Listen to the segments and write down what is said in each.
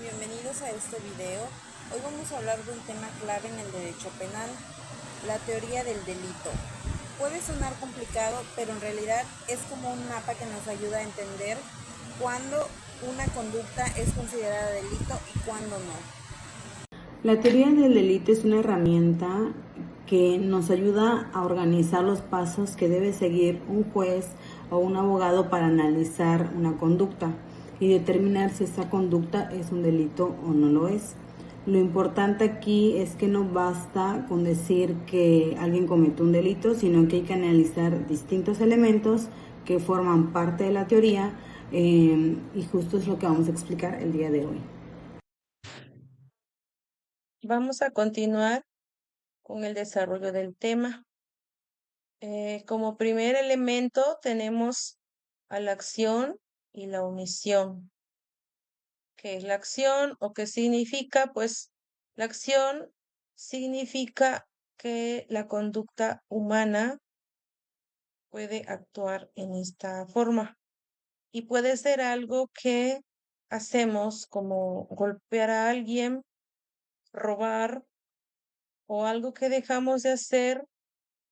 bienvenidos a este video. Hoy vamos a hablar de un tema clave en el derecho penal, la teoría del delito. Puede sonar complicado, pero en realidad es como un mapa que nos ayuda a entender cuándo una conducta es considerada delito y cuándo no. La teoría del delito es una herramienta que nos ayuda a organizar los pasos que debe seguir un juez o un abogado para analizar una conducta y determinar si esa conducta es un delito o no lo es. Lo importante aquí es que no basta con decir que alguien cometió un delito, sino que hay que analizar distintos elementos que forman parte de la teoría y justo es lo que vamos a explicar el día de hoy. Vamos a continuar con el desarrollo del tema. Como primer elemento tenemos a la acción y la omisión. ¿Qué es la acción o qué significa? Pues la acción significa que la conducta humana puede actuar en esta forma y puede ser algo que hacemos como golpear a alguien, robar o algo que dejamos de hacer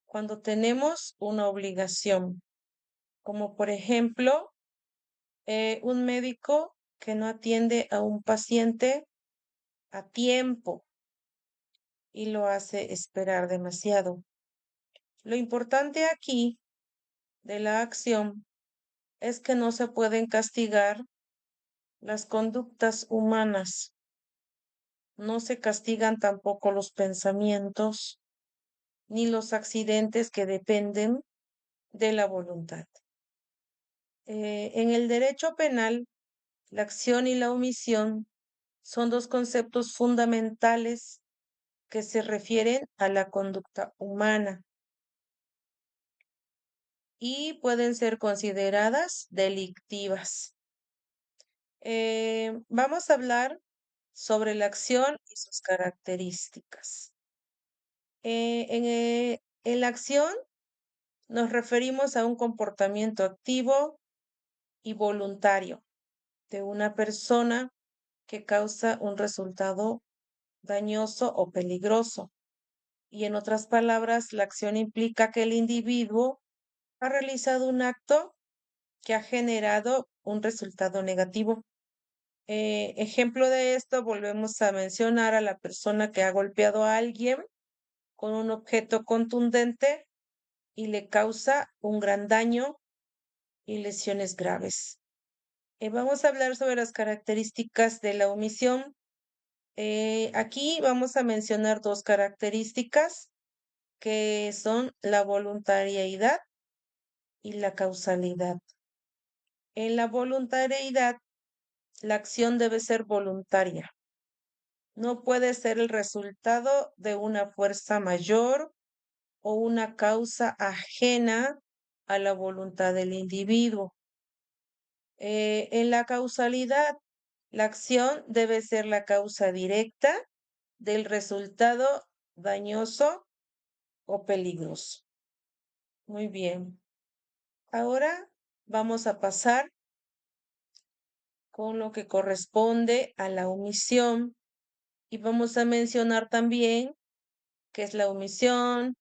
cuando tenemos una obligación, como por ejemplo un médico que no atiende a un paciente a tiempo y lo hace esperar demasiado. Lo importante aquí de la acción es que no se pueden castigar las conductas humanas, no se castigan tampoco los pensamientos ni los accidentes que dependen de la voluntad. En el derecho penal, la acción y la omisión son dos conceptos fundamentales que se refieren a la conducta humana y pueden ser consideradas delictivas. Vamos a hablar sobre la acción y sus características. En la acción nos referimos a un comportamiento activo y voluntario de una persona que causa un resultado dañoso o peligroso. Y en otras palabras, la acción implica que el individuo ha realizado un acto que ha generado un resultado negativo. Ejemplo de esto, volvemos a mencionar a la persona que ha golpeado a alguien con un objeto contundente y le causa un gran daño y lesiones graves. Vamos a hablar sobre las características de la omisión. Aquí vamos a mencionar dos características que son la voluntariedad y la causalidad. En la voluntariedad, la acción debe ser voluntaria. No puede ser el resultado de una fuerza mayor o una causa ajena a la voluntad del individuo. En la causalidad, la acción debe ser la causa directa del resultado dañoso o peligroso. Muy bien. Ahora vamos a pasar con lo que corresponde a la omisión y vamos a mencionar también qué es la omisión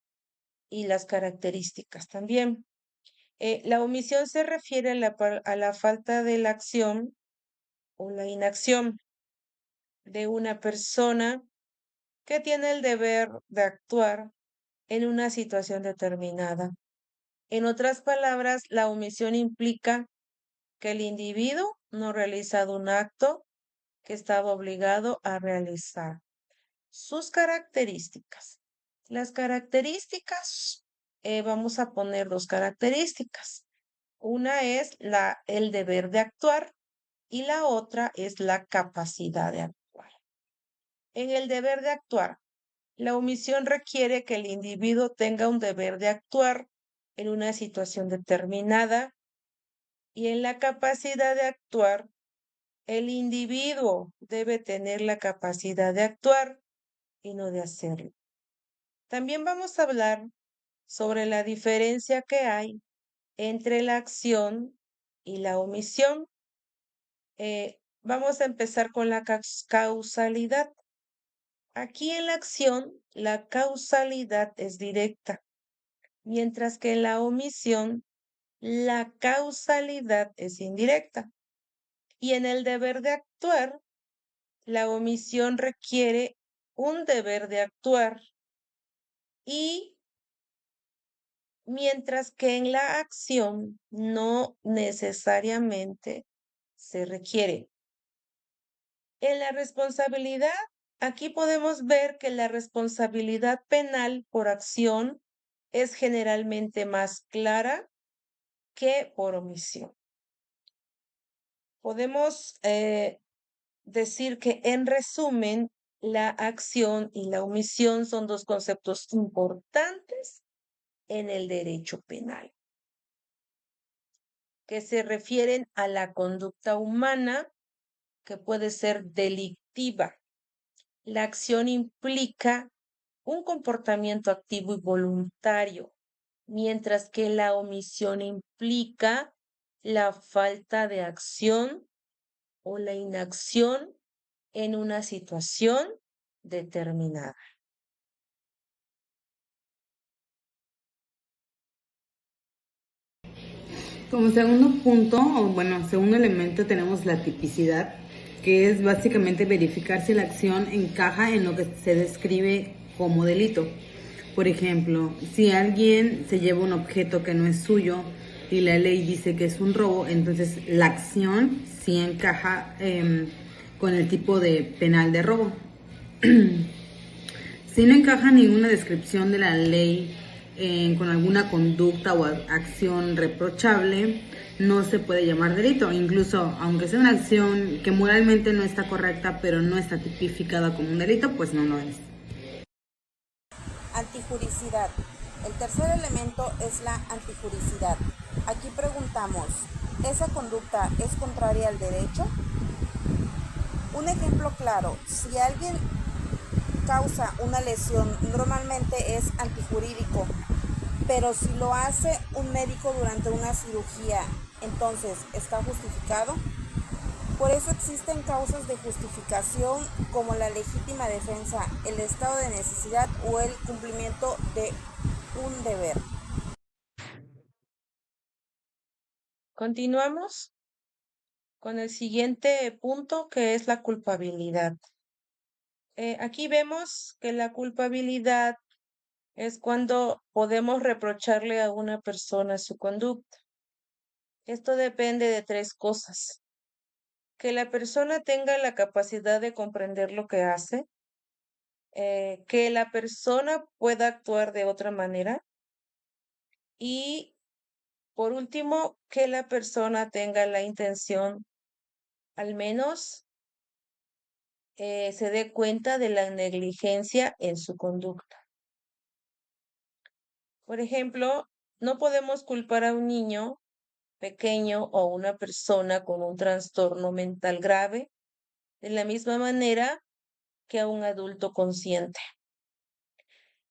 y las características también. La omisión se refiere a la falta de la acción o la inacción de una persona que tiene el deber de actuar en una situación determinada. En otras palabras, la omisión implica que el individuo no ha realizado un acto que estaba obligado a realizar. Sus características. Las características, vamos a poner dos características. Una es el deber de actuar y la otra es la capacidad de actuar. En el deber de actuar, la omisión requiere que el individuo tenga un deber de actuar en una situación determinada y en la capacidad de actuar, el individuo debe tener la capacidad de actuar y no de hacerlo. También vamos a hablar sobre la diferencia que hay entre la acción y la omisión. Vamos a empezar con la causalidad. Aquí en la acción, la causalidad es directa, mientras que en la omisión, la causalidad es indirecta. Y en el deber de actuar, la omisión requiere un deber de actuar y mientras que en la acción no necesariamente se requiere. En la responsabilidad, aquí podemos ver que la responsabilidad penal por acción es generalmente más clara que por omisión. Podemos decir que en resumen, la acción y la omisión son dos conceptos importantes en el derecho penal, que se refieren a la conducta humana que puede ser delictiva. La acción implica un comportamiento activo y voluntario, mientras que la omisión implica la falta de acción o la inacción en una situación determinada. Como segundo punto, o bueno, segundo elemento tenemos la tipicidad, que es básicamente verificar si la acción encaja en lo que se describe como delito. Por ejemplo, si alguien se lleva un objeto que no es suyo y la ley dice que es un robo, entonces la acción sí encaja con el tipo de penal de robo. Si no encaja ninguna descripción de la ley con alguna conducta o acción reprochable, no se puede llamar delito. Incluso, aunque sea una acción que moralmente no está correcta, pero no está tipificada como un delito, pues no lo es. Antijuricidad. El tercer elemento es la antijuricidad. Aquí preguntamos, ¿esa conducta es contraria al derecho? Un ejemplo claro, si alguien causa una lesión, normalmente es antijurídico, pero si lo hace un médico durante una cirugía, entonces ¿está justificado? Por eso existen causas de justificación como la legítima defensa, el estado de necesidad o el cumplimiento de un deber. Continuamos con el siguiente punto, que es la culpabilidad. Aquí vemos que la culpabilidad es cuando podemos reprocharle a una persona su conducta. Esto depende de tres cosas: que la persona tenga la capacidad de comprender lo que hace, que la persona pueda actuar de otra manera y, por último, que la persona tenga la intención, al menos, se dé cuenta de la negligencia en su conducta. Por ejemplo, no podemos culpar a un niño pequeño o una persona con un trastorno mental grave de la misma manera que a un adulto consciente.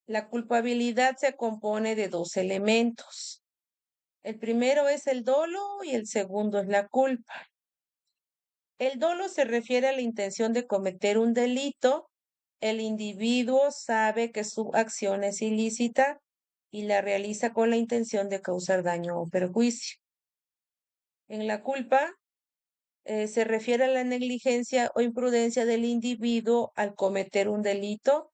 La culpabilidad se compone de dos elementos. El primero es el dolo y el segundo es la culpa. El dolo se refiere a la intención de cometer un delito. El individuo sabe que su acción es ilícita y la realiza con la intención de causar daño o perjuicio. En la culpa se refiere a la negligencia o imprudencia del individuo al cometer un delito.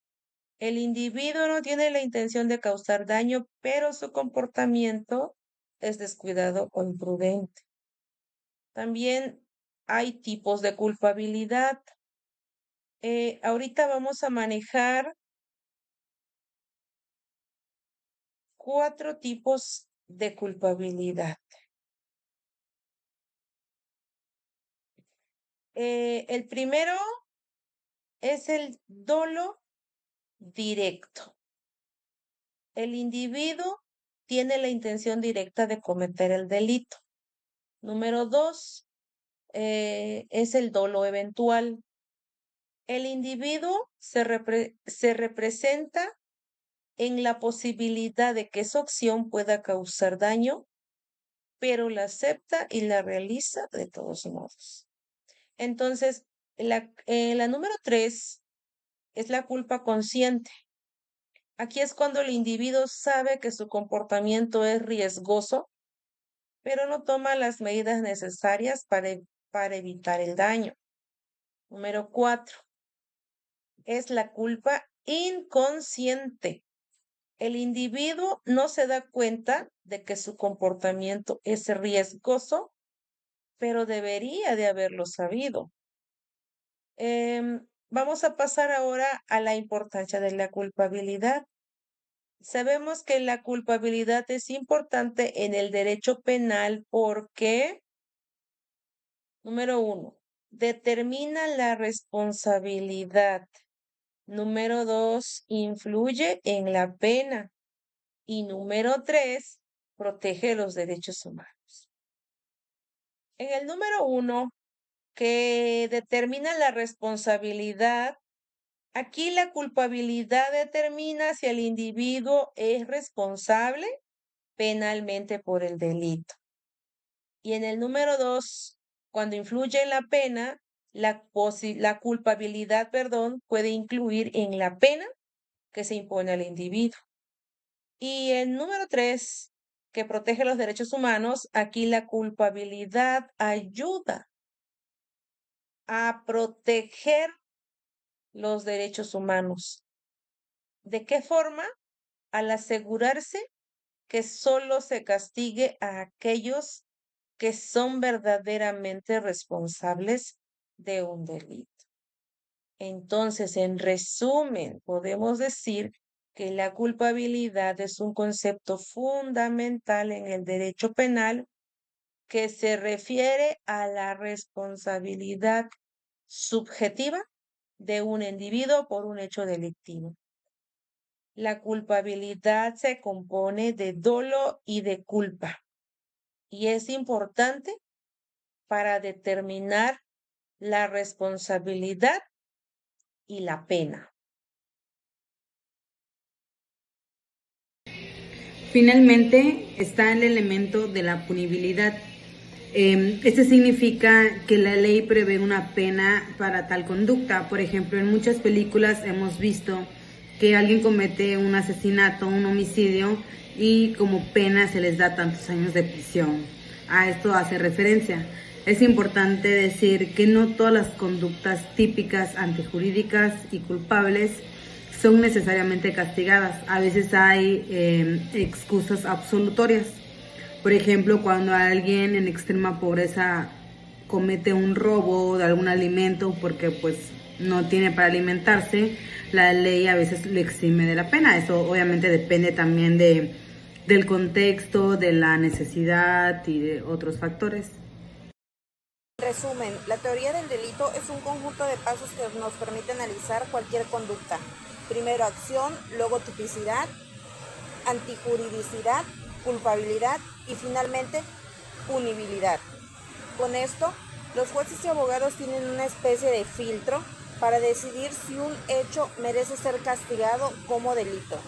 El individuo no tiene la intención de causar daño, pero su comportamiento es descuidado o imprudente. También hay tipos de culpabilidad. Ahorita vamos a manejar 4 tipos de culpabilidad. El primero es el dolo directo. El individuo tiene la intención directa de cometer el delito. Número 2 es el dolo eventual. El individuo se representa en la posibilidad de que su acción pueda causar daño, pero la acepta y la realiza de todos modos. Entonces, la número 3 es la culpa consciente. Aquí es cuando el individuo sabe que su comportamiento es riesgoso, pero no toma las medidas necesarias para evitar el daño. Número 4 es la culpa inconsciente. El individuo no se da cuenta de que su comportamiento es riesgoso, pero debería de haberlo sabido. Vamos a pasar ahora a la importancia de la culpabilidad. Sabemos que la culpabilidad es importante en el derecho penal porque, número 1, determina la responsabilidad. Número 2, influye en la pena. Y número 3, protege los derechos humanos. En el número 1, que determina la responsabilidad, aquí la culpabilidad determina si el individuo es responsable penalmente por el delito. Y en el número 2, cuando influye en la pena, la culpabilidad, puede incluir en la pena que se impone al individuo. Y el número 3, que protege los derechos humanos, aquí la culpabilidad ayuda a proteger los derechos humanos. ¿De qué forma? Al asegurarse que solo se castigue a aquellos que son verdaderamente responsables de un delito. Entonces, en resumen, podemos decir que la culpabilidad es un concepto fundamental en el derecho penal que se refiere a la responsabilidad subjetiva de un individuo por un hecho delictivo. La culpabilidad se compone de dolo y de culpa y es importante para determinar la responsabilidad y la pena. Finalmente está el elemento de la punibilidad. Este significa que la ley prevé una pena para tal conducta. Por ejemplo, en muchas películas hemos visto que alguien comete un asesinato, un homicidio, y como pena se les da tantos años de prisión. A esto hace referencia. Es importante decir que no todas las conductas típicas antijurídicas y culpables son necesariamente castigadas. A veces hay excusas absolutorias. Por ejemplo, cuando alguien en extrema pobreza comete un robo de algún alimento porque pues no tiene para alimentarse, la ley a veces le exime de la pena. Eso obviamente depende también del contexto, de la necesidad y de otros factores. En resumen, la teoría del delito es un conjunto de pasos que nos permite analizar cualquier conducta. Primero acción, luego tipicidad, antijuridicidad, culpabilidad y finalmente punibilidad. Con esto, los jueces y abogados tienen una especie de filtro para decidir si un hecho merece ser castigado como delito.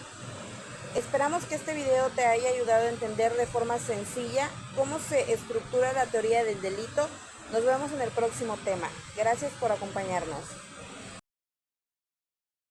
Esperamos que este video te haya ayudado a entender de forma sencilla cómo se estructura la teoría del delito. Nos vemos en el próximo tema. Gracias por acompañarnos.